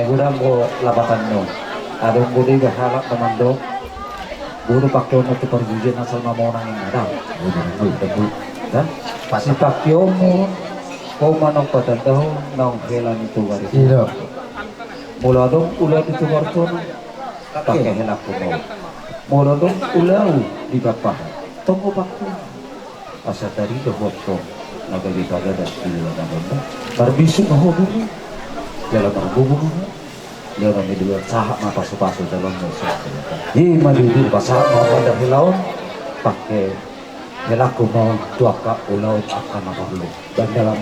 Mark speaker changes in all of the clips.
Speaker 1: gudang ko lapatan no. Adong gudi gahalak naman do. Guru Pacquiao na ito parjujin asal mamonang yung nadang. Guru na dan si Pacquiao mo kau manong patandaw ng hela nito garis.
Speaker 2: Iya.
Speaker 1: Mula dong ulah itu garto pakai hela ko mo. Mula dong ulah di bapa. Tunggu Pacquiao. Asa tadi do botto nagagita gada sila na banda. Barbisu na ho dulu. Dalam berbubung. Dia orang dua sahak mah pasu-pasu dalam musuh. Maludu pasal mau pada hilaun pakai helaku mau tuaka ulau akan apa dulu dan dalam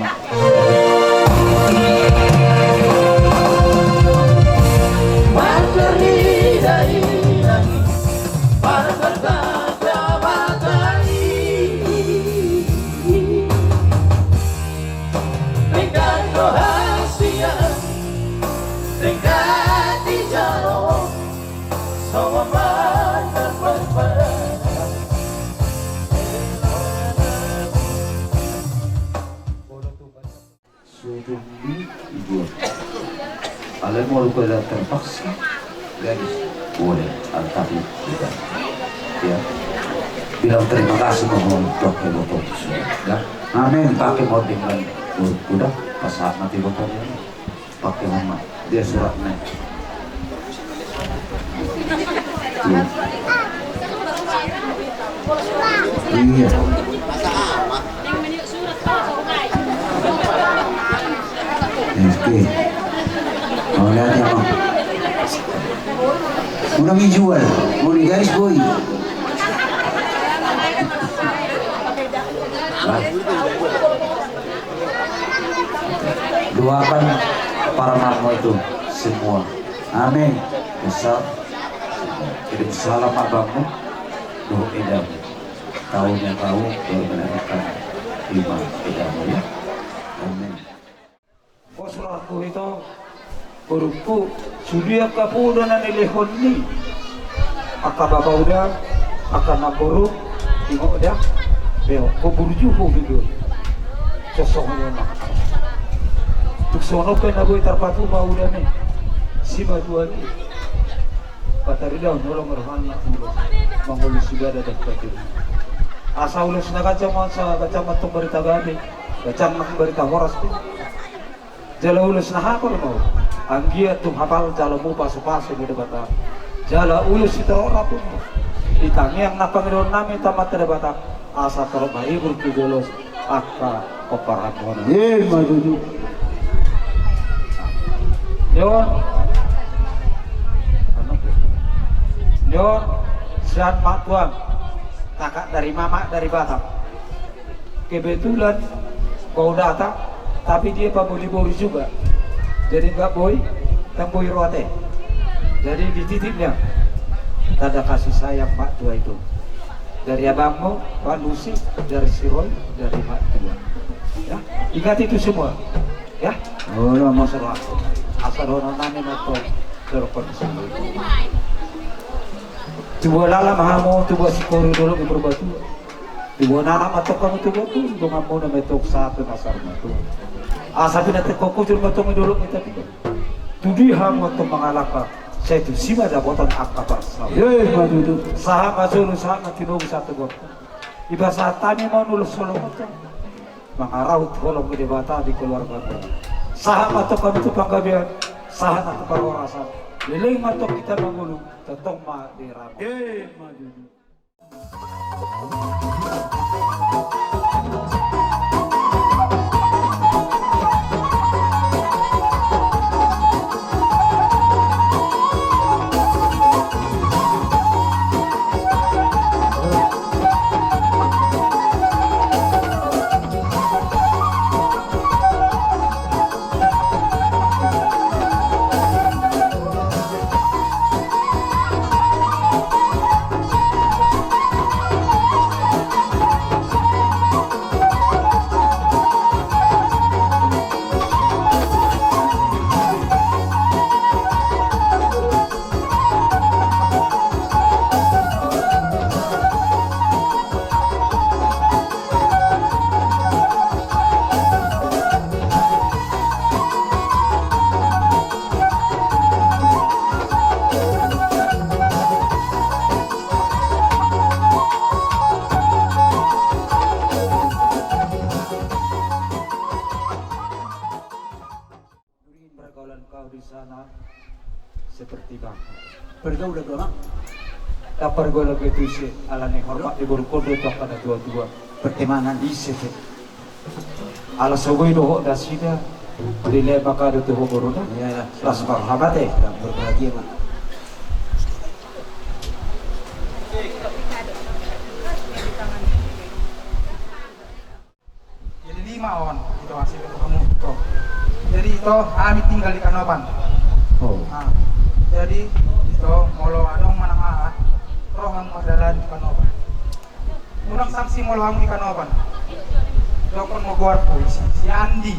Speaker 1: Alam mo lupa dan terpaksa gadis boleh tapi tidak ya bilang terima kasih mohon pakai botol ya amin pakai mau dengan udah pas saat nanti botolnya pakai mama dia suratnya iya oke. Oh, lihat ya, Bang. Udah dijual, mau guys boy. Doakan para makmu itu semua. Amin. Besar. Kirim salam abangmu. Doa edam. Tahun yang kau berbenarkan iman edamu ya. Amin. Oh, suratku itu Urupu sudia kapuda na nilehon ni akababa udah akan naburu tengok dia beo ko burjuho gitu sosoknya nak tuksono kan naboy tarpatu ba udah ni si badua ni patari daw nolong rohan na ulo mangulo sigada dapat asa ulos na kacaman sa kacaman tong berita gabi kacaman berita horas pun jala ulos na hakol mau anggia tum hafal jala mu pasu-pasu di debat jala ulus itu orang pun itangi yang napangidon nami tamat debat asa teruk bayi bertujulos akka koparaton maju Yon sehat mak tuan kakak dari mama dari Batam kebetulan kau datang tapi dia pabuli-buli juga jadi enggak boy boy rote jadi dititipnya tanda kasih sayang Pak Tua itu dari abangmu Pak Lucy dari si Roy dari Pak Tua ya ingat itu semua ya oh masalah asal orang nami atau terkon semua coba lala mahamu coba sikori dulu di berbatu coba nana matok kamu coba tuh dengan mau metok satu nasar matu asabi natin kukucur matong idulog kita pito. Tudihang matong mangalaka sa ito sima dabotan akapar sa. Madudu. Saha masulo saha matinubo sa tugot. Iba sa tani mo nulos-sulong matong. Mga raut holong di bata di keluarga ko. Saha matong kami ito panggabihan. Saha na ito parorasan. Liling matong kita mangulong. Tatong madirap. Madudu. sana seperti bapak.
Speaker 2: Pergaulan doang.
Speaker 1: Tapar gue lagi itu sih ala nih hormat di Borokodo tuh pada dua-dua
Speaker 2: Pertemanan
Speaker 1: di situ. Ala sogoy doh dah sida. Dile maka ada tuh Borokodo.
Speaker 2: Iya, kelas sahabat berbahagia mah.
Speaker 3: Jadi 5 on itu hasil kamu itu. Jadi itu kami tinggal di Kanoban.
Speaker 1: Oh.
Speaker 3: Nah, jadi itu molo adong manang roh ang adalah di Kanoban. Unang saksi molo ang di Kanoban. Dokon mo guard po si Andy.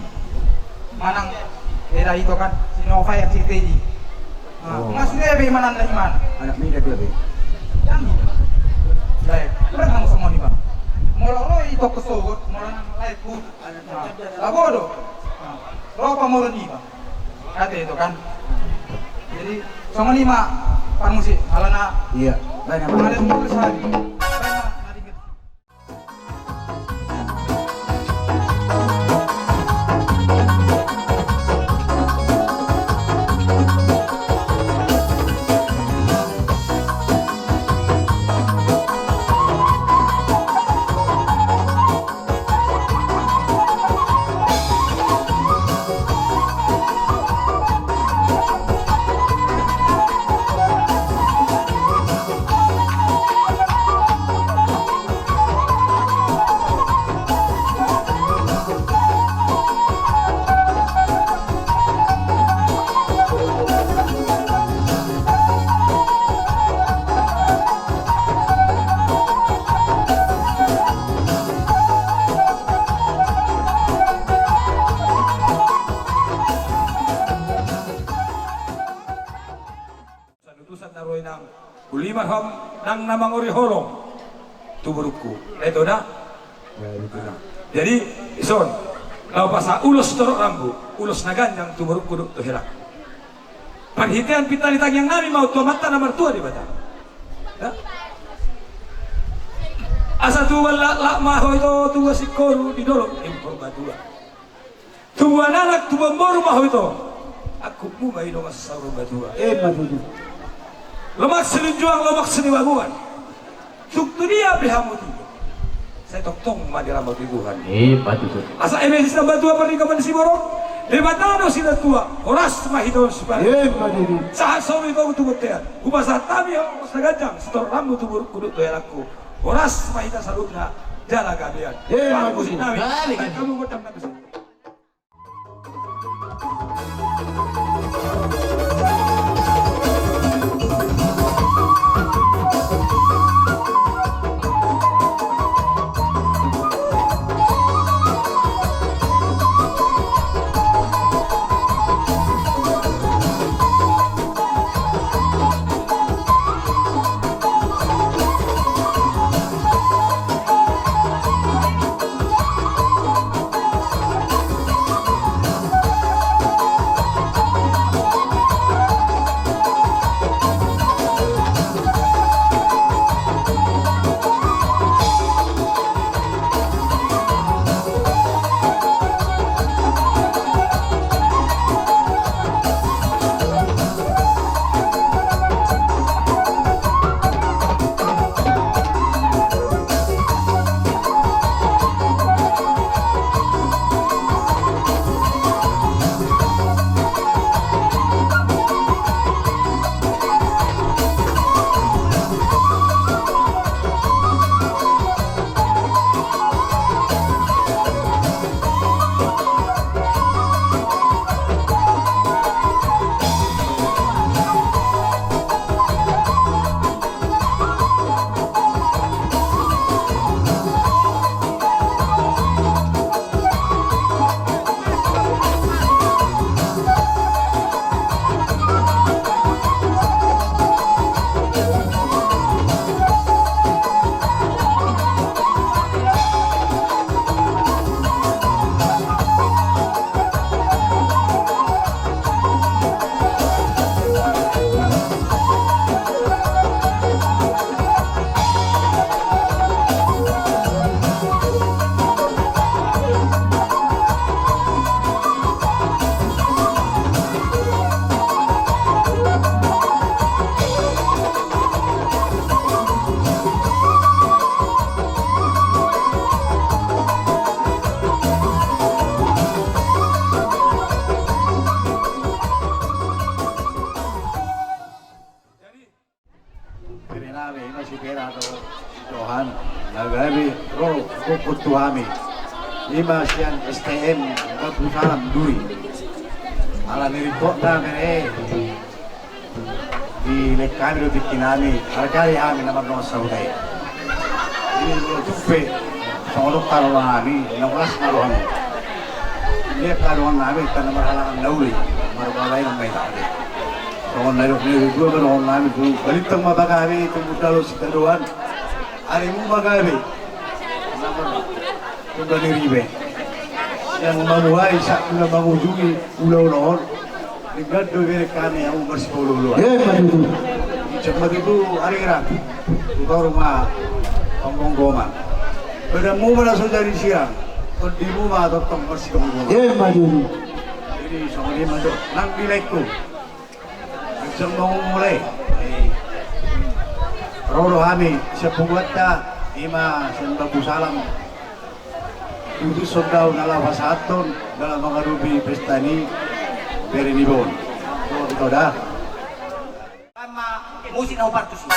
Speaker 3: Manang era itu kan si Nova at si Teddy.
Speaker 2: Oh.
Speaker 3: Mas Nebe manan na iman.
Speaker 2: Anak mida dia be.
Speaker 3: Yang baik, kurang kamu semua nih bang. Molo itu kesugut, molo nang live ku. Labodo. Roh apa molo nih bang? Kata itu kan. Jadi sama 5 pan musik, alana
Speaker 2: Iya, banyak
Speaker 3: ada
Speaker 2: banget.
Speaker 3: tulis hari.
Speaker 4: Utusan naroy ng ulimaham ng namang orihorong tuburuku. Ito na. Ito na. Jadi, ison, kalau pasa ulos torok rambu, ulos na ganyang tuburuku duk tuhirak. Panghitian pitalitang yang nami mau tua mata na martua di bata. Ya? Asa tuwa la maho ito tuwa si koru di dolok impor badua. Tuwa nanak tuwa moru maho ito. Aku mumay no masasauro badua.
Speaker 2: Madudu.
Speaker 4: Lemak selunjuang, lemak seniwanguan. Tuk dunia bihamuti. Saya toktong madira matibuhan.
Speaker 2: Madudu.
Speaker 4: Asa emesis na batua pernikaman si Borok. Debatado sila tua. Oras mahidon si Pari.
Speaker 2: Madudu.
Speaker 4: Saat sawi kau tubut tean. Ubasa tami ho sa gajang. Setor rambu tubur kudut doyan aku. Oras mahita salutna. Jala gabian. Aku si nami. Kamu godam na bisa.
Speaker 2: kutu kami. Lima sian STM Bagusalam Duri. Ala nirikot na mere. Di lekami do tikinami. Hargari kami naman ng saudai. Ini dulu tupe. Songolok karuan kami. Nanglas karuan. Ini karuan kami tanah marhalangan nauli. Marbalay ng may tali. Songol na rin dulu karuan kami. Balitang mabagami itong budalo si karuan. Ari mo magabi. Kung ganiribe. Yang mamuhay sa na mangujungi ulaw-ulaw. Ligad do bere kami ang marsipululo.
Speaker 1: Eh, madu.
Speaker 2: Icak magitu ariran. Tutor ma panggonggoman. Pada mu mana saudari siang. Di mu ma totong marsipululo.
Speaker 1: Eh, madu.
Speaker 2: Jadi sama dia madu. Nang bilaiku. Icak mau mulai. Roro kami sepungut ta ima senbaku salam. Itu saudara nalawas aton dalam mengarubi pesta ini berenibon. So itu dah.
Speaker 5: Sama musik na upartos.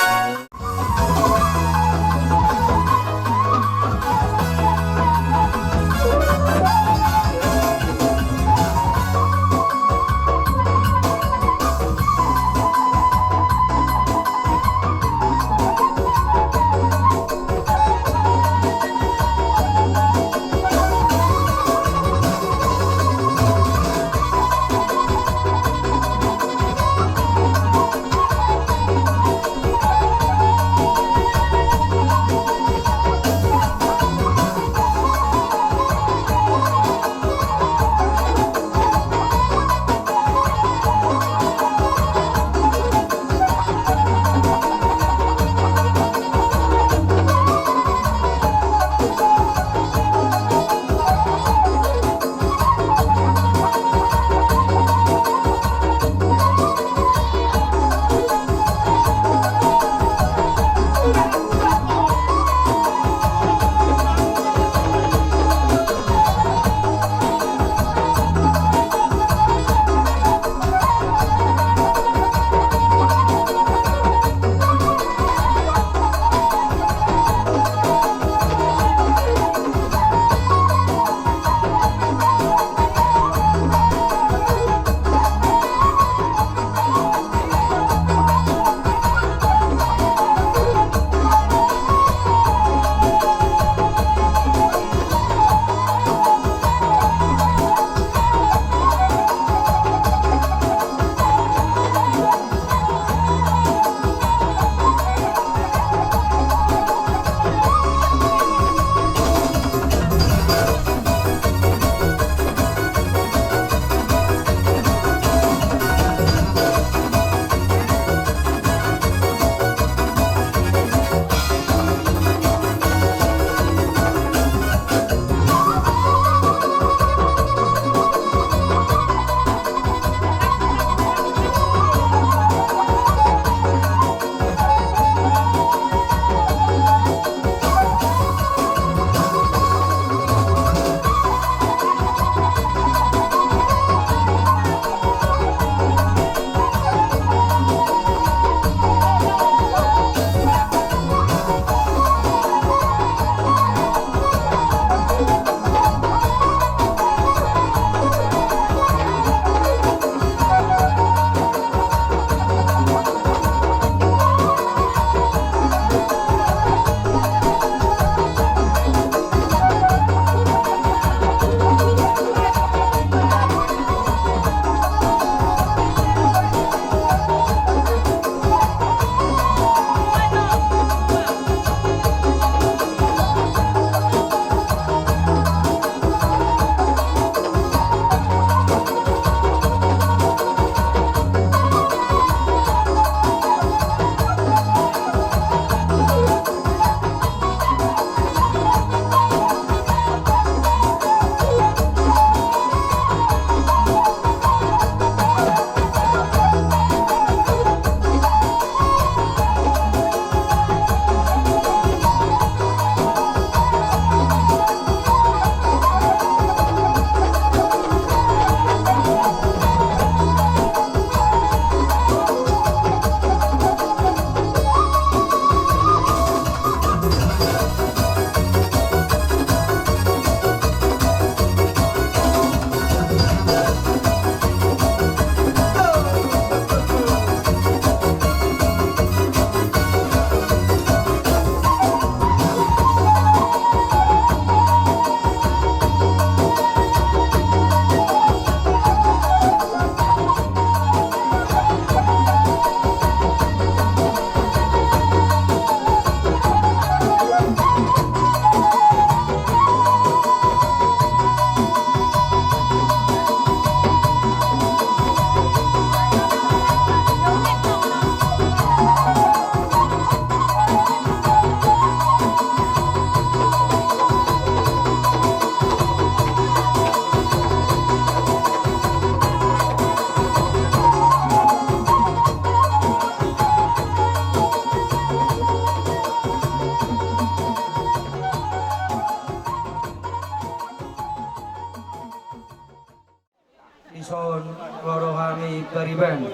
Speaker 1: ison loro kami kariban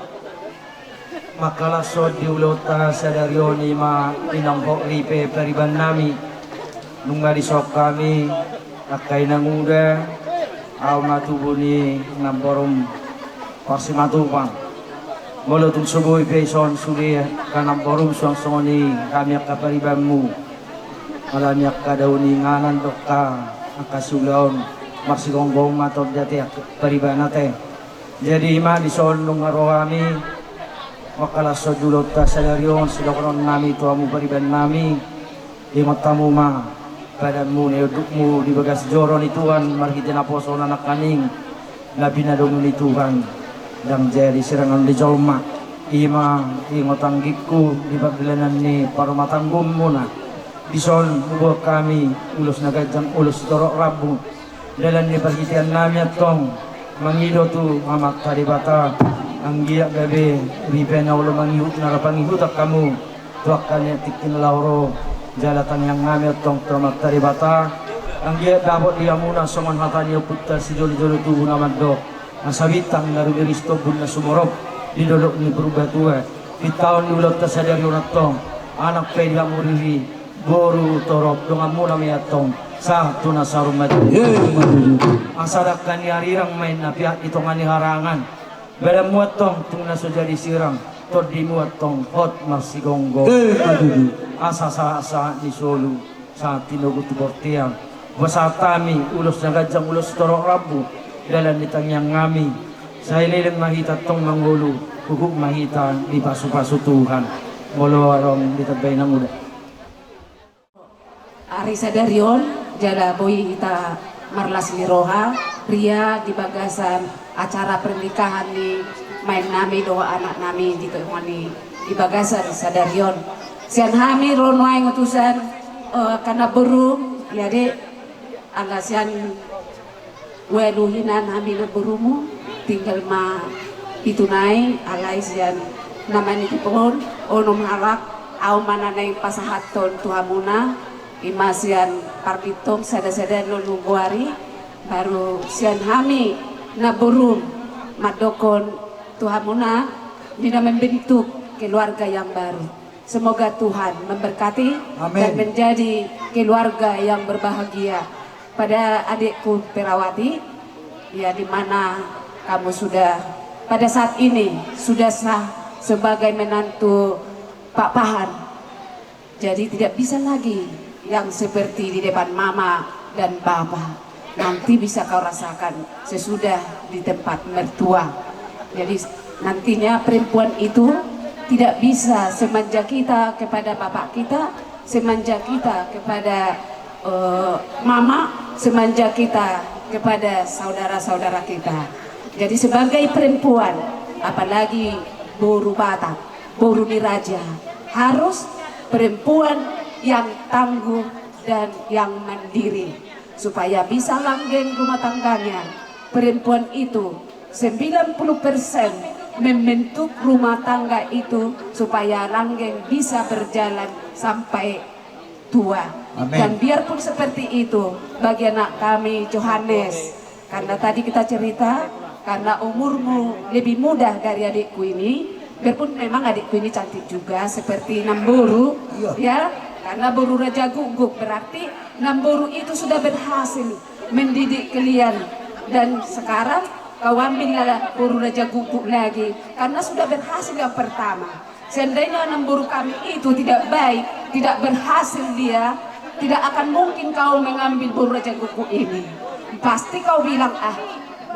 Speaker 1: makalasod di ulota sadarioni ma inangkok ripe kariban nami nung marisok kami akay nanguda aw matubuni namborom parsimatupang molotong suboy peson suri kanamborom suang songoni kami akaparibanmu malamyak kadauni nganan dokta akasulaon marsigonggong matod dati paribanate jadi ima di sonong arohami makalasod dulot ta salaryon silokron nami tuamu pariban nami imot tamu ma badanmu neudukmu di bagas joron ituan margitin aposon anak kaning nabinadong ni Tuhan dan jadi serangan di jolma ima ingot anggikku di pagdilanan ni parumatanggum muna bison buat kami ulus nagajang ulus torok rabu dalam ni perhitian nami atong mangido tu amat tadi bata anggiak gabe riben ulo mangihut narapangihut kamu tuakan yang tikin lauro jalatan yang nami atong termat tadi bata anggiak dapat dia muna soman hatanya putar si jolo-jolo tubuh namaddo nasabitang narubiristo bun na sumorop didolok ni berubah tua di tahun ulot tasadari unatong anak pedi amuriri boru torop dengan muna mayatong satu nasarum madu asadakan yarirang main na pihak itongan ni harangan bela muatong tung naso jadi sirang tod di muatong hot marsigonggo asa ni solu sa tinugot bortiang basatami ulos nagajang ulos torok rabu dalam ditangyang ngami sa ililang mahita tong manghulu hugug mahita di pasu-pasu Tuhan molo arong ditabay ng muda
Speaker 6: Ari sadarion jala boy ita marlas ni roha pria di bagasan acara pernikahan ni main nami doa anak nami di ni di bagasan sadarion sian hami ronwai ngutusan karena beru ya de angga sian weluhinan hami na berumu tinggal ma itu naik alai sian namanya pun onom halak au mana naik pasahaton tuhamuna imasian parpitom sada-sada nulungguari baru sian hami na burum madokon tuhamuna dina membentuk keluarga yang baru. Semoga Tuhan memberkati Amin. Dan menjadi keluarga yang berbahagia. Pada adikku Perawati ya di mana kamu sudah pada saat ini sudah sah sebagai menantu Pak Pahan. Jadi tidak bisa lagi yang seperti di depan mama dan bapa. Nanti bisa kau rasakan sesudah di tempat mertua. Jadi nantinya perempuan itu tidak bisa semanja kita kepada bapak kita, semanja kita kepada mama, semanja kita kepada saudara-saudara kita. Jadi sebagai perempuan, apalagi boru Batak, boru Niraja, harus perempuan yang tangguh dan yang mandiri supaya bisa langgeng rumah tangganya. Perempuan itu 90% membentuk rumah tangga itu supaya langgeng bisa berjalan sampai tua. Amen. Dan biarpun seperti itu bagi anak kami Johannes, karena tadi kita cerita karena umurmu lebih muda dari adikku ini, biarpun memang adikku ini cantik juga seperti Namburu ya. Karena boru Raja Guguk berarti Namburu itu sudah berhasil mendidik kalian. Dan sekarang kau ambillah boru Raja Guguk lagi karena sudah berhasil yang pertama. Seandainya Namburu kami itu tidak baik, tidak berhasil dia, tidak akan mungkin kau mengambil boru Raja Guguk ini. Pasti kau bilang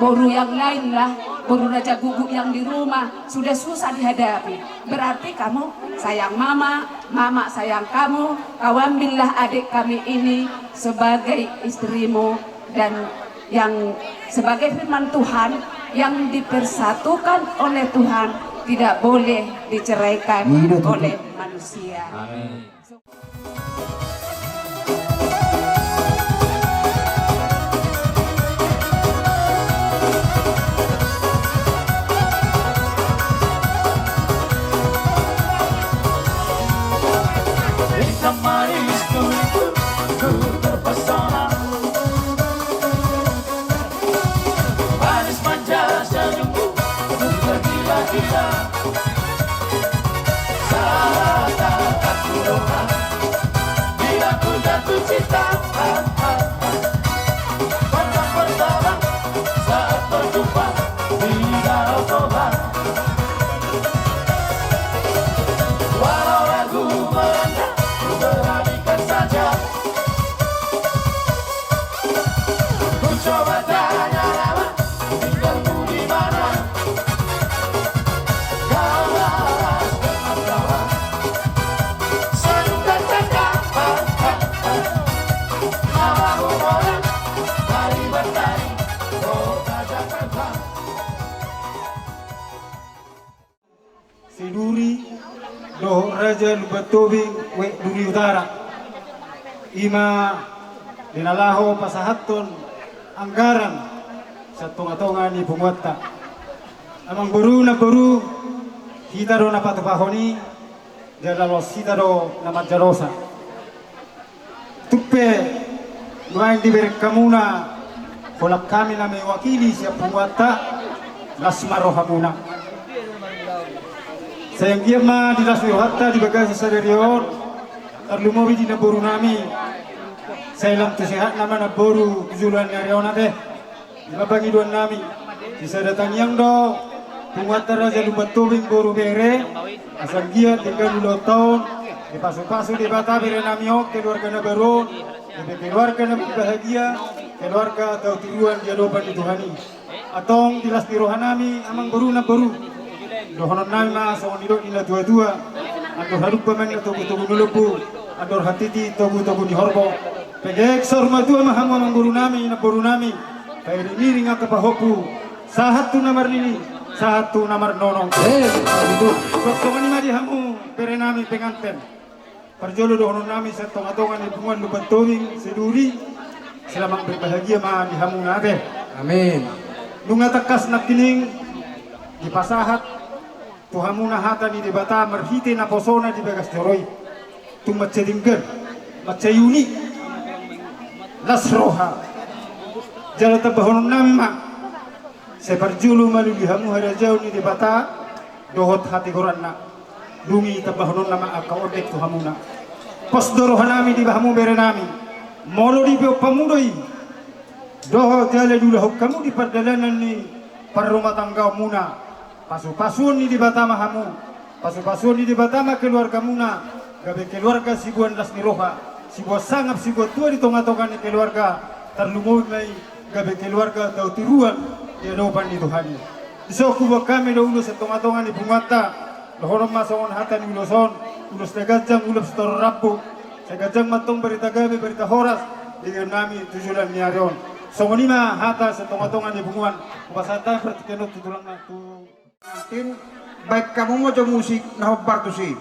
Speaker 6: boru yang lain lah, boru Raja Guguk yang di rumah sudah susah dihadapi. Berarti kamu sayang mama, mama sayang kamu. Kau ambillah adik kami ini sebagai istrimu dan yang sebagai firman Tuhan yang dipersatukan oleh Tuhan tidak boleh diceraikan oleh manusia. Amin.
Speaker 7: Manis manja coba tanya lama, tinggalmu di mana? Kau laras dengan kawan, santai cakapan, namamu orang, mari bertani, kota Jakarta.
Speaker 3: Siduri doh Raja Lubatobing we Duri Utara ima dinalaho pasahaton anggaran sa tunga-tunga ni Bunguata amang buru na buru kita do na patupahoni jalalos kita do na Majarosa tuppe nuain diberi kamuna kolak kami na may wakili siya Bunguata lasmaro hamuna sayang dia mah di lasmaro hatta di bagasi sadarion terlumobi di naboru nami saya lam tu sehat nama naboru tujuan nyariona teh dibabangi duan nami bisa datang yang do Bunguata Raja Lubatobing boru bere asal dia tinggal 2 tahun di pasu-pasu di bata bere nami ok keluarga na baru di keluarga na bahagia keluarga atau tujuan dia doban di Tuhani atong di lasmaro nami amang boru na boru dohonon nami ma so nilo ina dua-dua andor haruk pamen atau tugu nulubu andor hatiti tugu ni horbo pegek sorma dua mahamu amang guru nami na boru nami kairi miring ka pahopu satu namar nini satu namar nonong itu so ni mari hamu pere nami penganten perjolo dohonon nami sa tonga-tonga ni Bunguan Lubatobing Siduri selamat berbahagia ma di hamu nate amin nunga takas nakining di pasahat tuhamuna hata ni di bata merhite na posona di bagas joroi tu macedingger macayuni lasroha jala tabahonon nama separjulu malu dihamu harajau ni di bata dohot hati koranna dungi tabahonon nama akaodek tuhamuna pos dorohanami di bahamu berenami molo di pamudoi doho jala dulu kamu di perdalanan ni per rumah tangga muna pasu-pasun ni di Batama hamu, pasu-pasun ni di Batama keluarga muna, gabe keluarga sibuan lasmiroha, sibuan sangap sibuan tua di tonga-tonga ni keluarga terlumut mai gabe keluarga tau tiruan dia dopan di Tuhani. Iso kuba kami do ulus tonga-tonga ni Bunguata, dohorom masongon hata ni uloson, ulus tegajang ulus stor rapu, segajang matong berita gabe berita horas dengan nami tujuan ni arion. Songonima hata setonga-tonga ni Bunguan, pasata pertikenot tutulang tu.
Speaker 2: Nanti baik kamu mau coba musik nah bartu sih.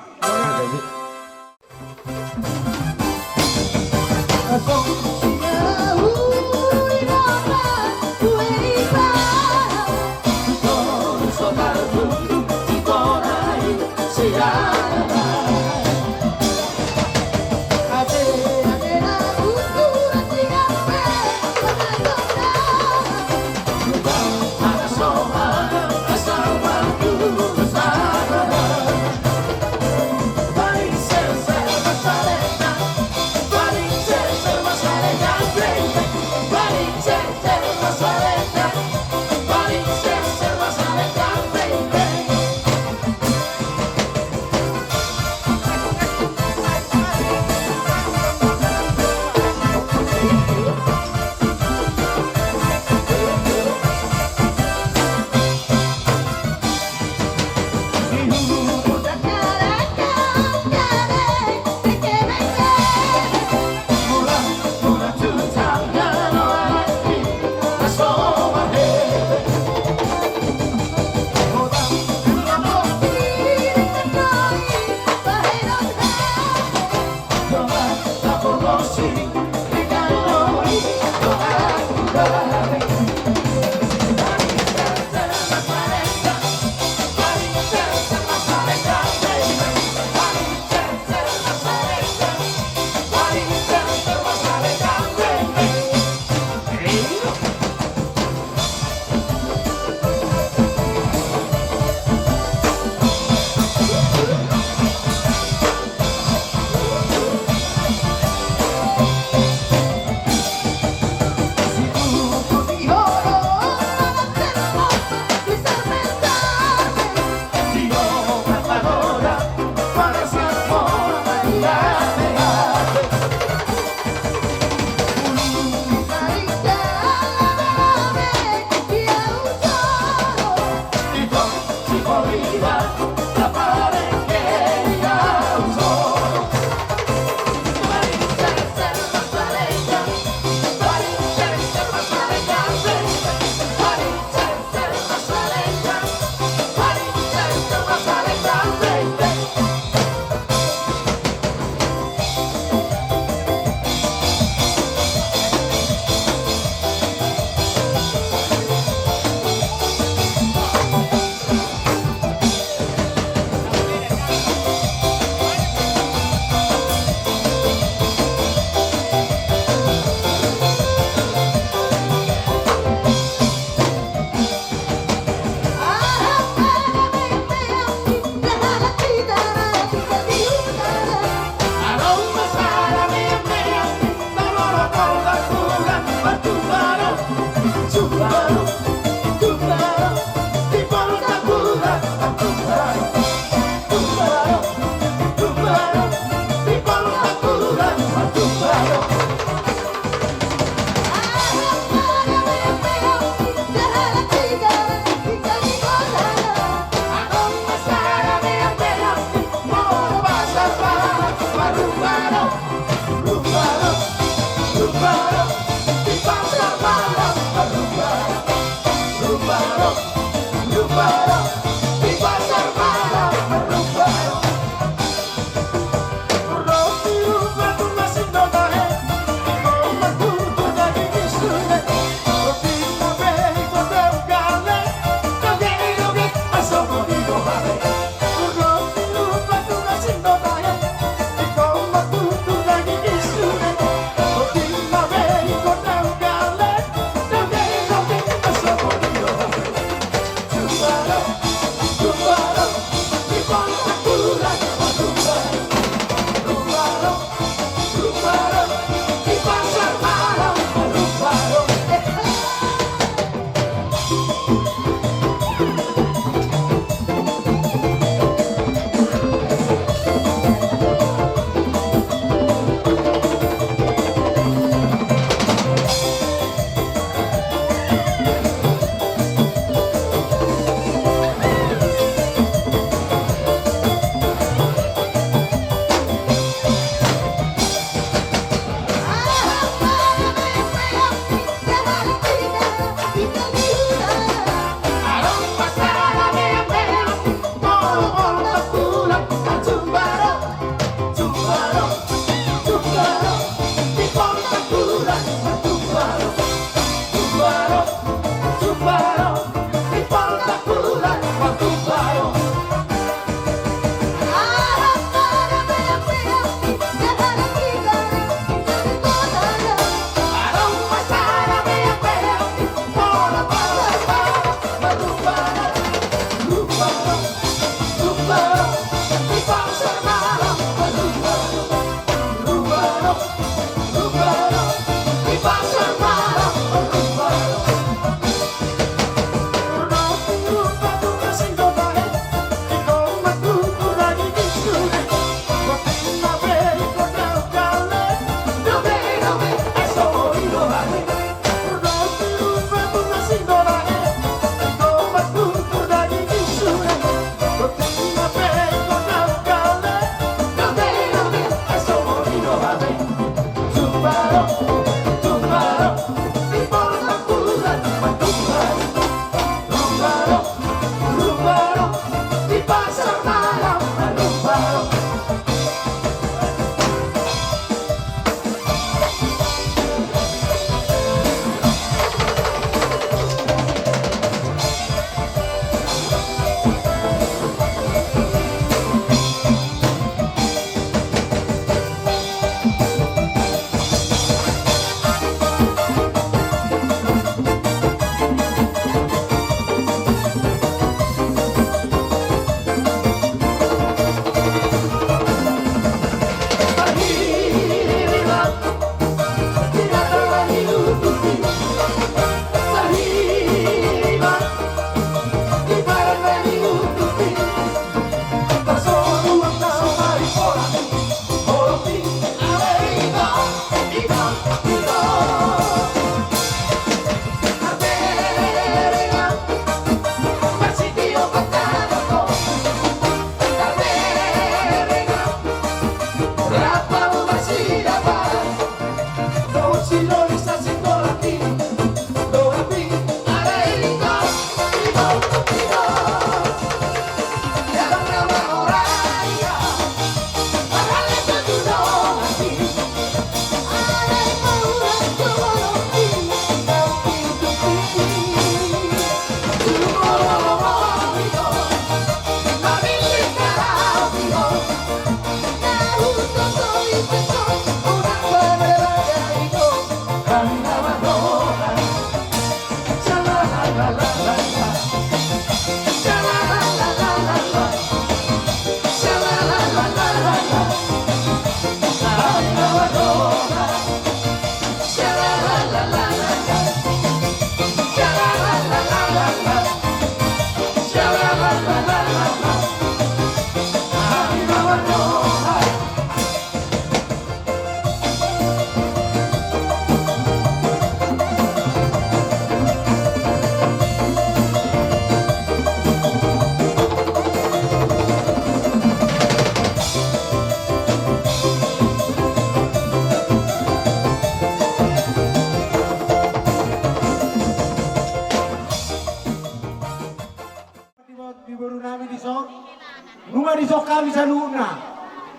Speaker 8: Numa di sokami saluna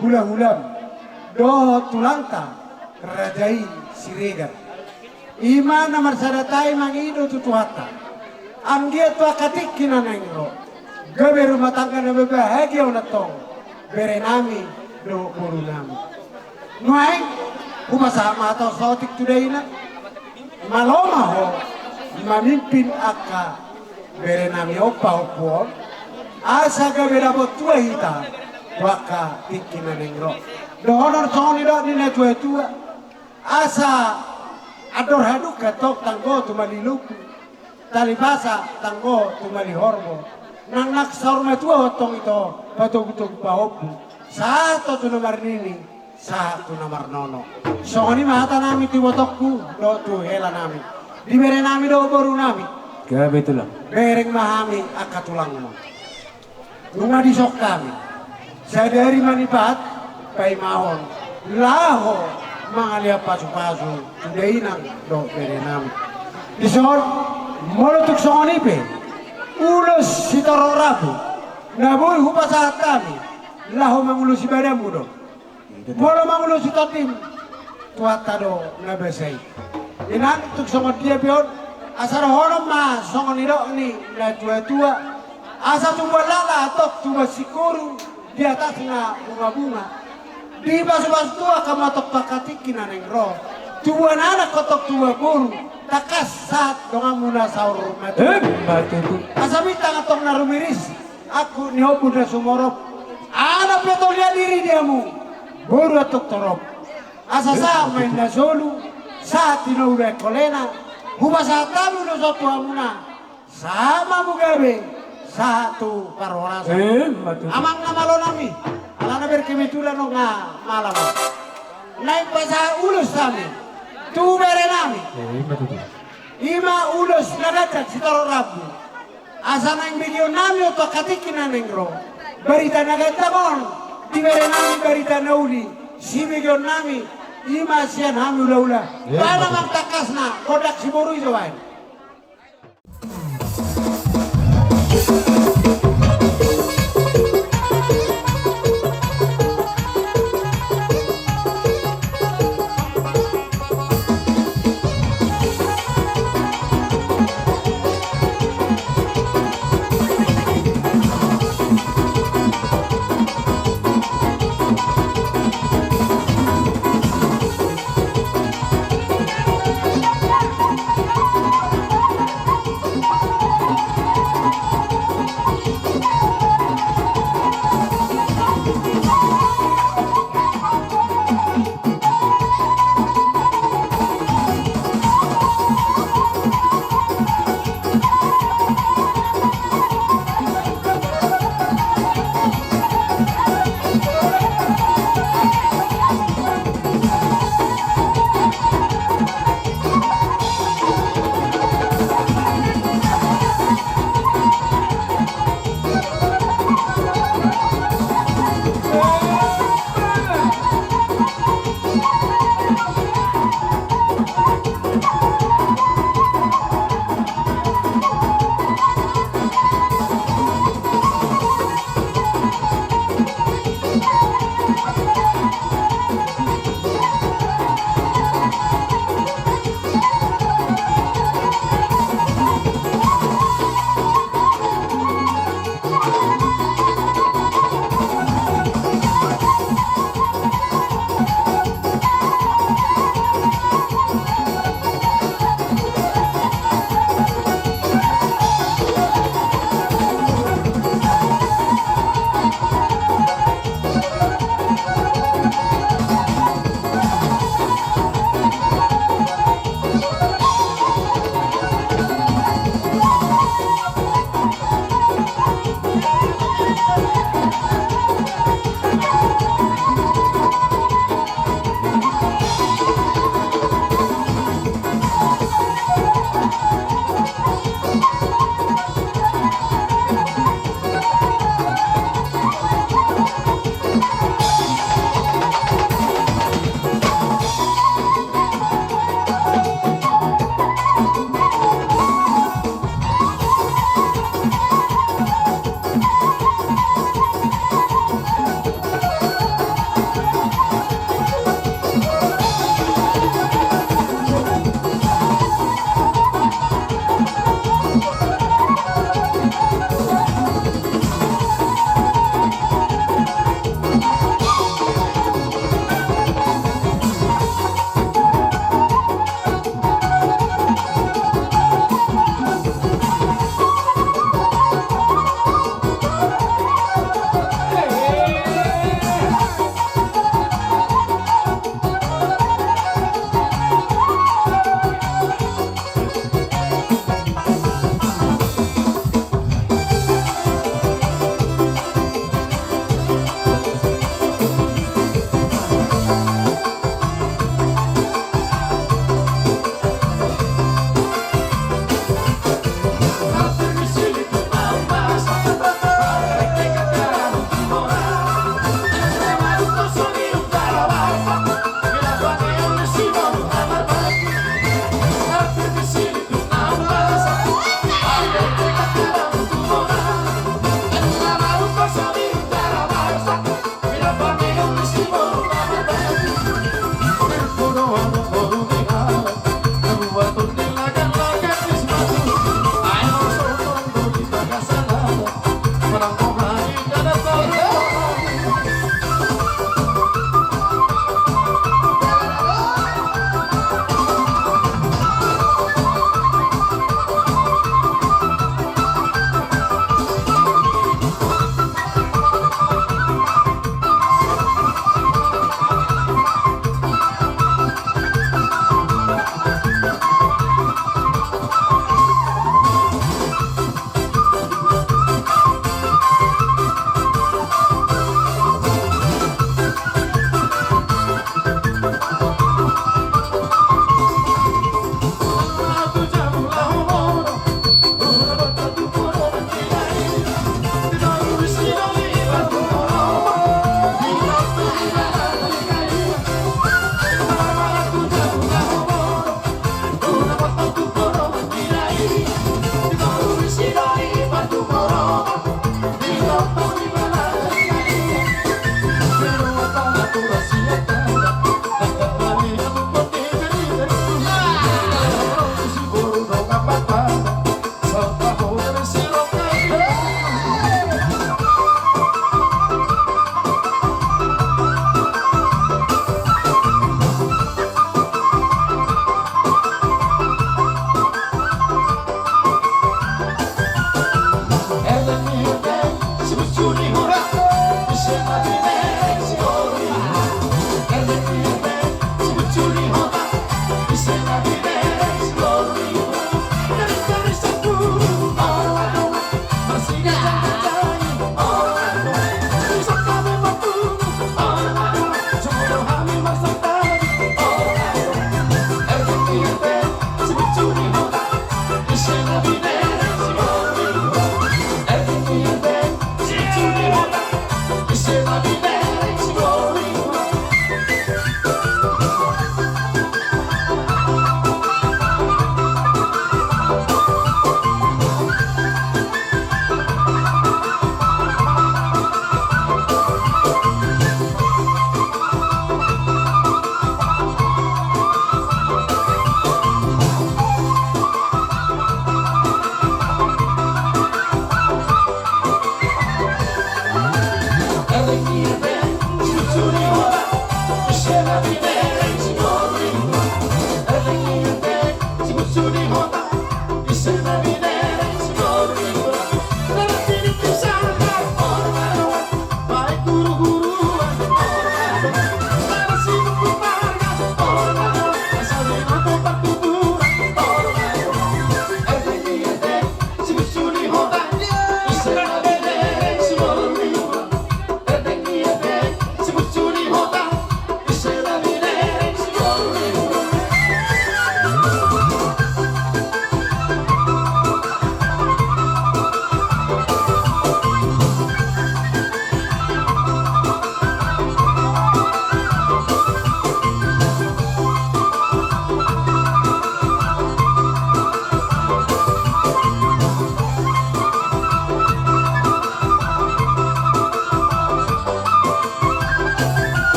Speaker 8: hula-hulam do tulanta kerajai Siregar. Ima namar sadatai mangido tutuhata. Anggia tu akatik kinanengro. Gabe rumah tangga na bahagia unatong. Bere nami do puru nami. Nuai upasama atau sotik today na. Maloma ho mamimpin aka bere nami opa opo. Asa gabe dabot tua hita. Waka tikinanengro. Do honor soni do ni na tua. Asa ador haduk katok tanggo tumaliluku talibasa tanggo tumalihormo nang naksaurma tua otong ito patog-tog paopu sato tu nomor nini satu nomor nono songoni mata nami tiwotokku do tu hela nami dibere nami do boru nami
Speaker 1: Gabe itulah.
Speaker 8: bereng mahami akatulang mo rumah di sok kami sadari manipat pai mahon laho mangalia pasu-pasu tudai nang do bere nami disor molotuk songonipe ulos sitoro rabu naboy hupasahat kami laho mangulus ibadamu do molo mangulus itotim tuata do nabesay inan tuk songon dia pion asar honom ma songon ido ni na tua-tua asa tumba lala atok tumba sikuru di atas na bunga-bunga di basu-basu tua kamatok pakatikin aneng roh tua anak kotok tua buru takas saat donga muna saur matu asami tangatong narumiris aku nihobu na sumorop anak petol lihat diri diamu buru atok torop asa sa main na solu saat tinauda kolena huba saat tamu no sotu amuna sama mugabe satu parorasa amang namalo nami alana berkemitulan no nga malam naik pasa ulus kami tu bere nami ima ulus nagacak sitoro rabu asa nang video nami oto katikin anengro berita nagatamon di bere nami berita nauli si video nami ima sian hami ula-ula bana magtakasna kodak si boru isowain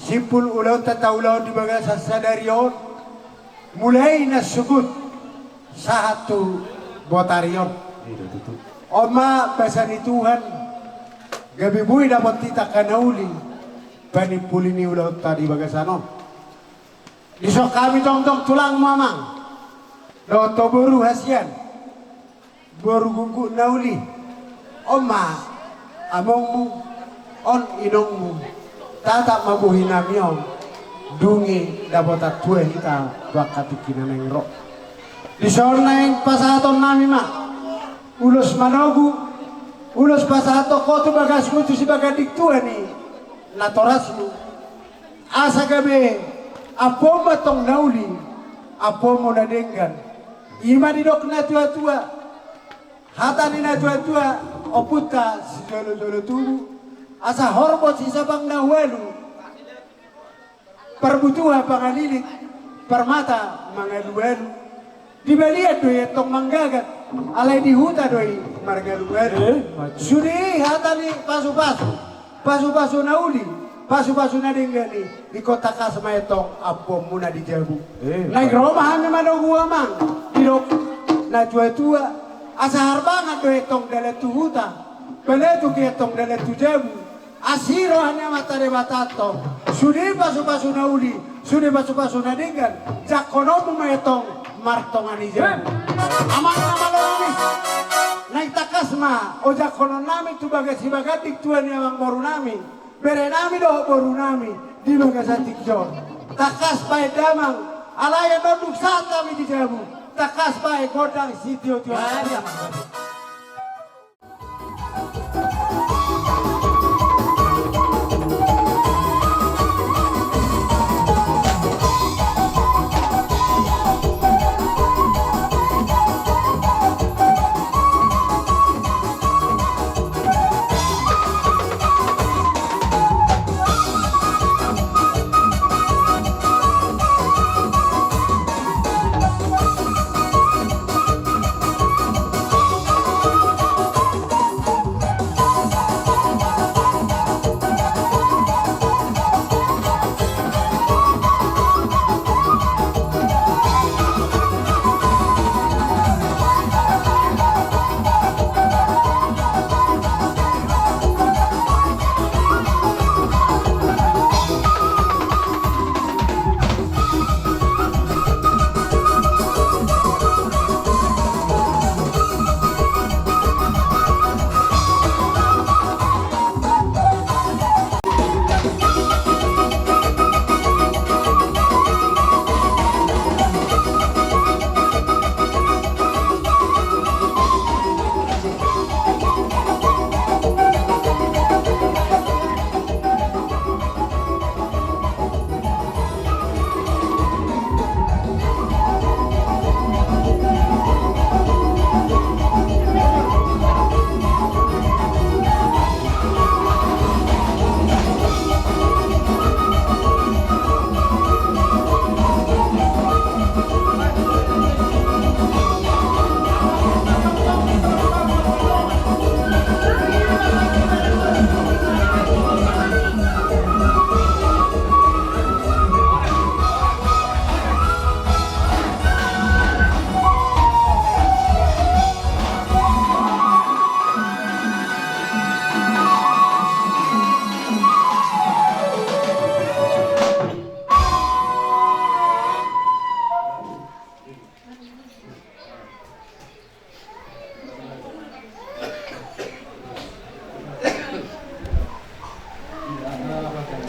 Speaker 8: Sipul ulau tataulau di bagasa sadarion mulai nasugut satu botarion. Oma basani Tuhan gabi bui dapat tita kanauli bani pulini ulau tadi bagasanon. Disok kami tong tulang mamang do boru hasian boru gunggu nauli. Oma amongmu on inongmu tata mabuhi namion dungi dapat tue kita bakati kinaneng ro di sorneng pasaton nami mak ulus manogu ulus pasato kotu bagasmu tu si bagadik tua ni natorasmu asa gabe apo matong nauli apo mo nadenggan ima didok na tua-tua hatani na tua-tua oputa si jolo-jolo tubu asa hormon si sabang nahuelu perbutuha pangalilit permata mangaluelu dibaliat doi etong manggagat alai di huta doi margaluelu sudi hatani pasu-pasu nauli pasu-pasu na din gani, di kota ka sa mayatong apo muna di jabu. Naik Roma kami mano gua mang, didok na tua-tua, asa harbangan do etong dalet tuhuta, peletu ki etong dalet tu jabu, asiro hanya matare batato, sudi pasu-pasu na uli, sudi pasu-pasu na dinggan, jakonomu mayatong martongan di jabu. Aman maloni. Naik takas ma, ojak konon nami tu bagai si bagatik tuan yang baru nami, bere nami doh baru nami di bagasatik jor. Takas baik damang, alaya nonduk sata mi di jabu. Takas baik godang sitio tuan.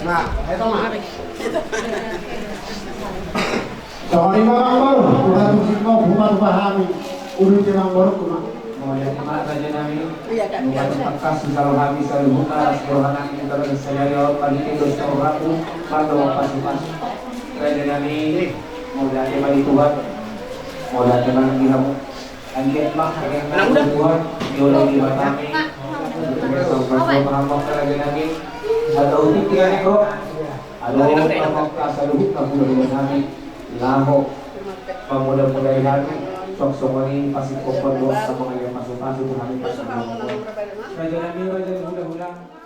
Speaker 8: Nah, itu mah. Soal ini orang baru, bukan musiko, bukan pahami. Urut orang baru cuma.
Speaker 1: Oh ya, terima kasih nami. Bukan tekas kalau kami selalu buka sekolah kami kalau saya pagi itu sekolah aku pada pas. Saya nami mau dari bagi Tuhan, mau dari bagi kamu. Angkat mah yang nak Tuhan, jodoh di kami. Sampai paham lagi nami. Ada utik tiga ekor. Ada paham kasaluhut kamu dengan kami. Laho pemuda-pemuda sok-sok ini pasti kopar doa sama yang masuk-masuk kami. Raja Nabi, Raja mudah-mudahan